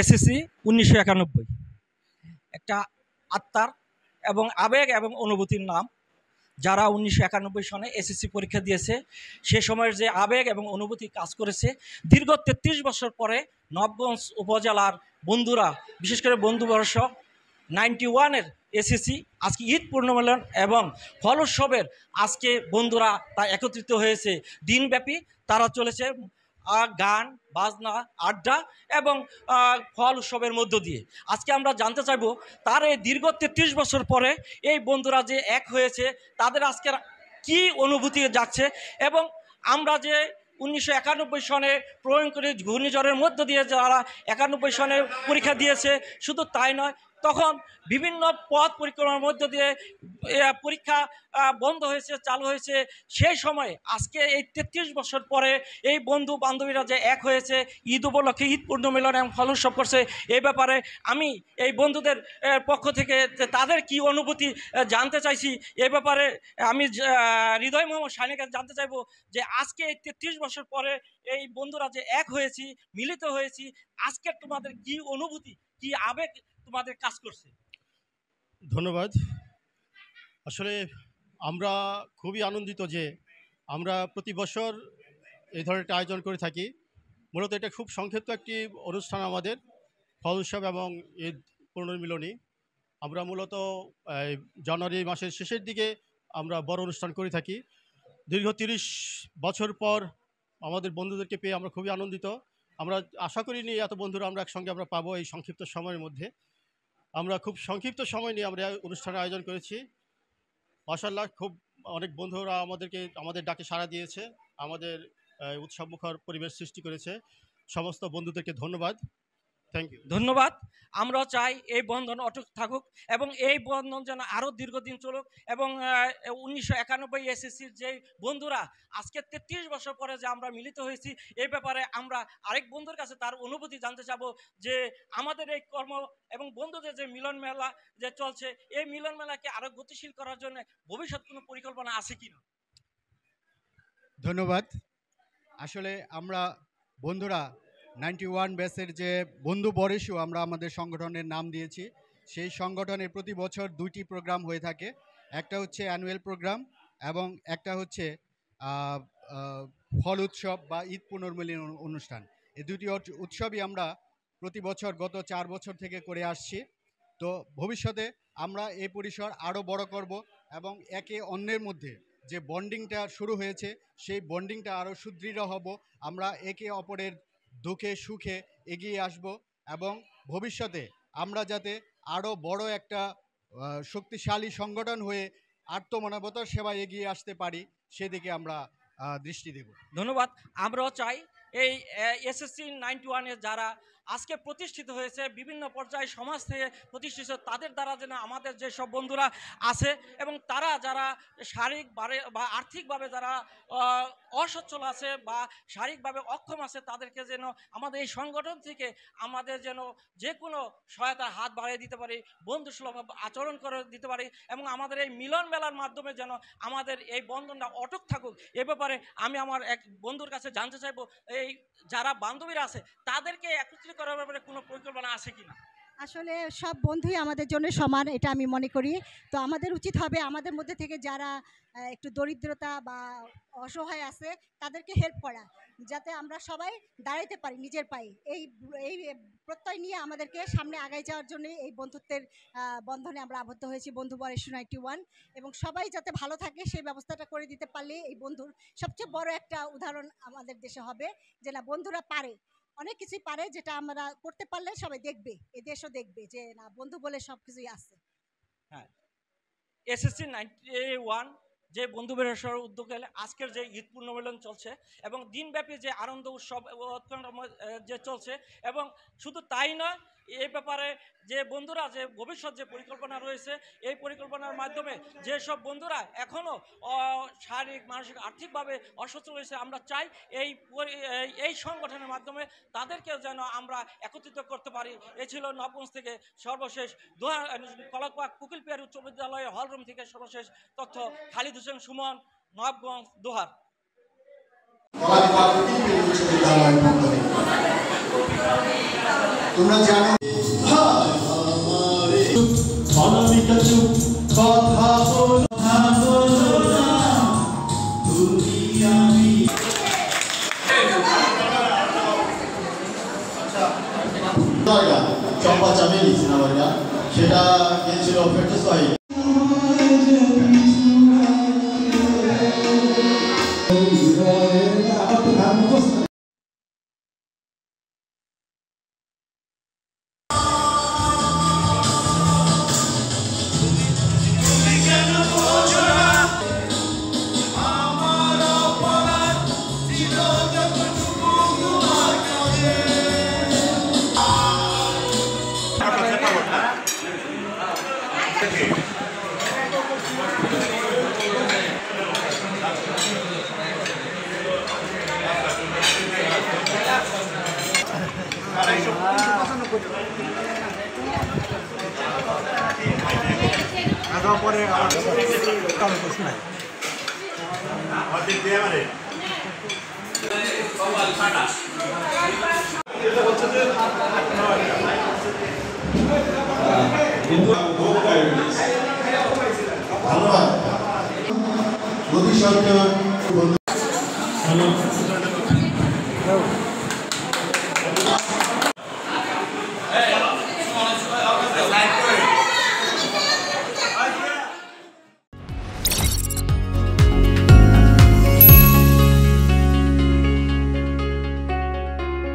SSC ১৯৯১ একটা আত্মার এবং আবেগ এবং অনুভূতির নাম। যারা ১৯৯১ সনে এসএসসি পরীক্ষা দিয়েছে সে সময়ের যে আবেগ এবং অনুভূতি কাজ করেছে, দীর্ঘ ৩৩ বছর পরে নবগঞ্জ উপজেলার বন্ধুরা, বিশেষ করে বন্ধুবর্ষ 91-এর এসএসসি আজকে ঈদ পূর্ণমিলন এবং ফল উৎসবের আজকে বন্ধুরা তা একত্রিত হয়েছে। দিনব্যাপী তারা চলেছে গান বাজনা আড্ডা এবং ফল উৎসবের মধ্য দিয়ে। আজকে আমরা জানতে চাইব তার এই দীর্ঘ ৩৩ বছর পরে এই বন্ধুরা যে এক হয়েছে তাদের আজকের কি অনুভূতি যাচ্ছে, এবং আমরা যে ১৯৯১ সনে প্রলয়ঙ্করী ঘূর্ণিঝড়ের মধ্য দিয়ে যারা ৯১ সনে পরীক্ষা দিয়েছে, শুধু তাই নয়, তখন বিভিন্ন পথ পরিক্রমার মধ্য দিয়ে পরীক্ষা বন্ধ হয়েছে, চালু হয়েছে। সেই সময়ে আজকে এই ৩৩ বছর পরে এই বন্ধু বান্ধবীরা যে এক হয়েছে, ঈদ উপলক্ষে ঈদ পূর্ণমিলন এবং ফল উৎসব করছে, এই ব্যাপারে আমি এই বন্ধুদের পক্ষ থেকে তাদের কি অনুভূতি জানতে চাইছি। এ ব্যাপারে আমি হৃদয় মোহাম্মদ শাহিনের কাছে জানতে চাইবো যে আজকে এই ৩৩ বছর পরে এই বন্ধুরা যে এক হয়েছি, মিলিত হয়েছি, আজকে তোমাদের কি অনুভূতি, কি আবেগ তোমাদের কাজ করছে? ধন্যবাদ। আসলে আমরা খুবই আনন্দিত যে আমরা প্রতি বছর এই ধরনের একটা আয়োজন করে থাকি। মূলত এটা খুব সংক্ষিপ্ত একটি অনুষ্ঠান আমাদের, ফল উৎসব এবং ঈদ পুনর্মিলনী। আমরা মূলত জানুয়ারি মাসের শেষের দিকে আমরা বড় অনুষ্ঠান করে থাকি। দীর্ঘ ৩০ বছর পর আমাদের বন্ধুদেরকে পেয়ে আমরা খুবই আনন্দিত। আমরা আশা করিনি এত বন্ধুরা আমরা একসঙ্গে আমরা পাবো এই সংক্ষিপ্ত সময়ের মধ্যে। আমরা খুব সংক্ষিপ্ত সময় নিয়ে আমরা অনুষ্ঠানের আয়োজন করেছি। মাশাআল্লাহ, খুব অনেক বন্ধুরা আমাদের ডাকে সাড়া দিয়েছে, আমাদের উৎসবমুখর পরিবেশ সৃষ্টি করেছে। সমস্ত বন্ধুদেরকে ধন্যবাদ। Thank you. ধন্যবাদ। আমরাও চাই এই বন্ধন অটুট থাকুক এবং এই বন্ধন যেন আরও দীর্ঘদিন চলুক, এবং ১৯৯১ এসএসসির যে বন্ধুরা আজকে ৩৩ বছর পরে যে আমরা মিলিত হয়েছি, এই ব্যাপারে আমরা আরেক বন্ধুর কাছে তার অনুভূতি জানতে চাবো যে আমাদের এই কর্ম এবং বন্ধুদের যে মিলন মেলা যে চলছে, এই মিলন মেলাকে আরও গতিশীল করার জন্য ভবিষ্যৎ কোনো পরিকল্পনা আছে কিনা? ধন্যবাদ। আসলে আমরা বন্ধুরা 91 ব্যাচের যে বন্ধু বরেশু আমরা আমাদের সংগঠনের নাম দিয়েছি। সেই সংগঠনের প্রতি বছর 2টি প্রোগ্রাম হয়ে থাকে। একটা হচ্ছে অ্যানুয়াল প্রোগ্রাম এবং একটা হচ্ছে ফল উৎসব বা ঈদ পুনর্মিলন অনুষ্ঠান। এই দুটি উৎসবই আমরা প্রতি বছর গত 4 বছর থেকে করে আসছি। তো ভবিষ্যতে আমরা এই পরিসর আরও বড় করব এবং একে অন্যের মধ্যে যে বন্ডিংটা শুরু হয়েছে সেই বন্ডিংটা আরও সুদৃঢ় হব। আমরা একে অপরের দুঃখে সুখে এগিয়ে আসব এবং ভবিষ্যতে আমরা যাতে আরও বড় একটা শক্তিশালী সংগঠন হয়ে আত্মমানবতার সেবায় এগিয়ে আসতে পারি সেদিকে আমরা দৃষ্টি দেব। ধন্যবাদ। আমরাও চাই এই এসএসসি 91-এ যারা আজকে প্রতিষ্ঠিত হয়েছে, বিভিন্ন পর্যায়ে সমাজ থেকে প্রতিষ্ঠিত, তাদের দ্বারা যেন আমাদের যেসব বন্ধুরা আছে এবং তারা যারা শারীরিকভাবে বা আর্থিকভাবে যারা অসচ্ছল আছে বা শারীরিকভাবে অক্ষম আছে, তাদেরকে যেন আমাদের এই সংগঠন থেকে আমাদের যেন যে কোনো সহায়তার হাত বাড়িয়ে দিতে পারি, বন্ধুসুলভ আচরণ করে দিতে পারি, এবং আমাদের এই মিলন মেলার মাধ্যমে যেন আমাদের এই বন্ধনটা অটুট থাকুক। এ ব্যাপারে আমি আমার এক বন্ধুর কাছে জানতে চাইবো, এই যারা বান্ধবীরা আছে তাদেরকে একত্রিত করার ব্যাপারে কোনো পরিকল্পনা আছে কিনা? আসলে সব বন্ধুই আমাদের জন্য সমান, এটা আমি মনে করি। তো আমাদের উচিত হবে আমাদের মধ্যে থেকে যারা একটু দরিদ্রতা বা অসহায় আছে তাদেরকে হেল্প করা, যাতে আমরা সবাই দাঁড়াইতে পারি নিজের পায়ে। এই এই প্রত্যয় নিয়ে আমাদেরকে সামনে আগায় যাওয়ার জন্য এই বন্ধুত্বের বন্ধনে আমরা আবদ্ধ হয়েছি, বন্ধু বরেশু 91। এবং সবাই যাতে ভালো থাকে সেই ব্যবস্থাটা করে দিতে পারলে এই বন্ধুর সবচেয়ে বড় একটা উদাহরণ আমাদের দেশে হবে, যে না বন্ধুরা পারে, অনেক কিছুই পারে, যেটা আমরা করতে পারলে সবাই দেখবে, এ দেশও দেখবে যে না বন্ধু বলে সব কিছুই আছে। হ্যাঁ, এসএসসি 91 যে বন্ধু বেরোসার উদ্যোগে আজকের যে ঈদ পূর্ণমিলন চলছে এবং দিনব্যাপী যে আনন্দ উৎসব যে চলছে, এবং শুধু তাই নয়, এই ব্যাপারে যে বন্ধুরা যে ভবিষ্যৎ যে পরিকল্পনা রয়েছে, এই পরিকল্পনার মাধ্যমে যেসব বন্ধুরা এখনও শারীরিক মানসিক আর্থিকভাবে অসচ্ছল রয়েছে, আমরা চাই এই সংগঠনের মাধ্যমে তাদেরকেও যেন আমরা একত্রিত করতে পারি। এ ছিল নবগঞ্জ থেকে সর্বশেষ কলাকবাগ কুকিল পিয়ার উচ্চ বিদ্যালয়ের হলরুম থেকে সর্বশেষ তথ্য। খালিদ হোসেন সুমন, নবগঞ্জ, দোহার। তোমরা জানো অনামিকা চুপ কথা বলো না তুমি আমি চম্পা চামেলি সিনেমার গান সেটা গিয়েছিল ফেরদৌস ভাই। ধন্যবাদ।